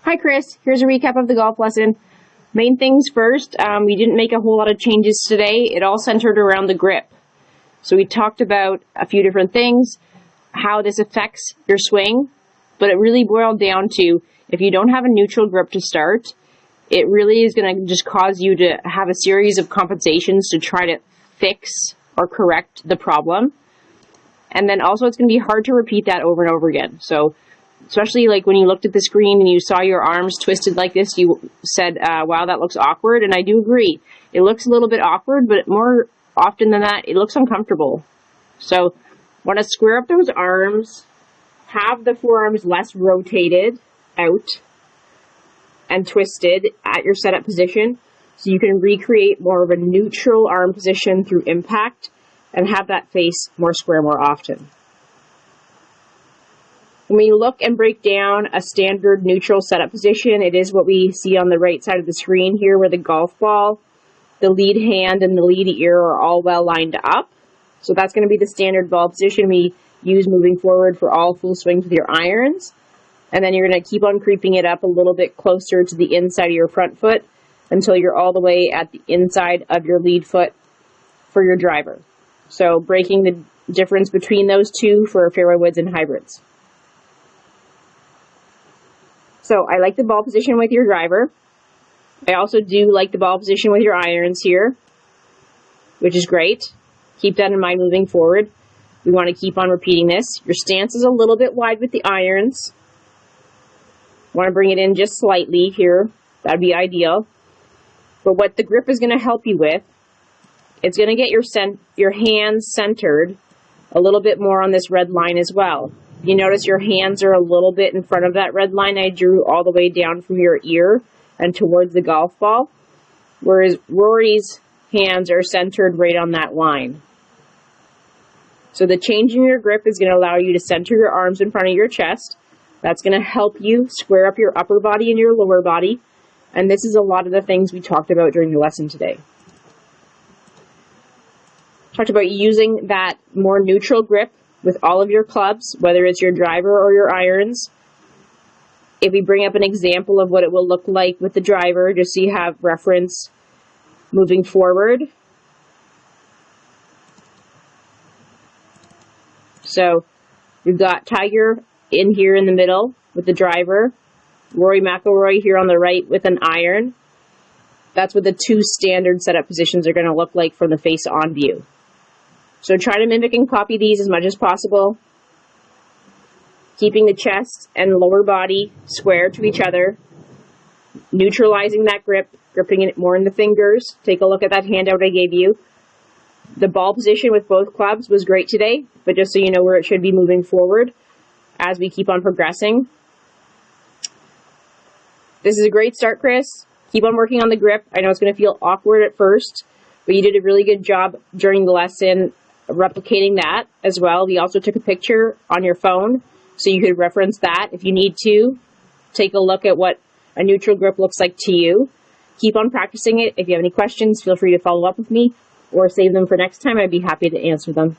Hi Chris, here's a recap of the golf lesson. Main things first, we didn't make a whole lot of changes today. It all centered around the grip. So we talked about a few different things, how this affects your swing, but it really boiled down to if you don't have a neutral grip to start, it really is going to just cause you to have a series of compensations to try to fix or correct the problem. And then also it's going to be hard to repeat that over and over again. So especially like when you looked at the screen and you saw your arms twisted like this, you said, wow, that looks awkward. And I do agree. It looks a little bit awkward, but more often than that, it looks uncomfortable. So want to square up those arms, have the forearms less rotated out and twisted at your setup position so you can recreate more of a neutral arm position through impact and have that face more square more often. When we look and break down a standard neutral setup position, it is what we see on the right side of the screen here where the golf ball, the lead hand, and the lead ear are all well lined up. So that's going to be the standard ball position we use moving forward for all full swings with your irons. And then you're going to keep on creeping it up a little bit closer to the inside of your front foot until you're all the way at the inside of your lead foot for your driver. So breaking the difference between those two for fairway woods and hybrids. So I like the ball position with your driver. I also do like the ball position with your irons here, which is great. Keep that in mind moving forward. We want to keep on repeating this. Your stance is a little bit wide with the irons. Want to bring it in just slightly here. That'd be ideal. But what the grip is going to help you with, it's going to get your hands centered a little bit more on this red line as well. You notice your hands are a little bit in front of that red line I drew all the way down from your ear and towards the golf ball, whereas Rory's hands are centered right on that line. So the change in your grip is going to allow you to center your arms in front of your chest. That's going to help you square up your upper body and your lower body. And this is a lot of the things we talked about during the lesson today. Talked about using that more neutral grip with all of your clubs, whether it's your driver or your irons. If we bring up an example of what it will look like with the driver, just so you have reference moving forward. So we've got Tiger in here in the middle with the driver, Rory McIlroy here on the right with an iron. That's what the two standard setup positions are going to look like from the face on view. So try to mimic and copy these as much as possible, keeping the chest and lower body square to each other, neutralizing that grip, gripping it more in the fingers. Take a look at that handout I gave you. The ball position with both clubs was great today, but just so you know where it should be moving forward as we keep on progressing. This is a great start, Chris. Keep on working on the grip. I know it's going to feel awkward at first, but you did a really good job during the lesson replicating that as well. We also took a picture on your phone, so you could reference that if you need to. Take a look at what a neutral grip looks like to you. Keep on practicing it. If you have any questions, feel free to follow up with me or save them for next time. I'd be happy to answer them.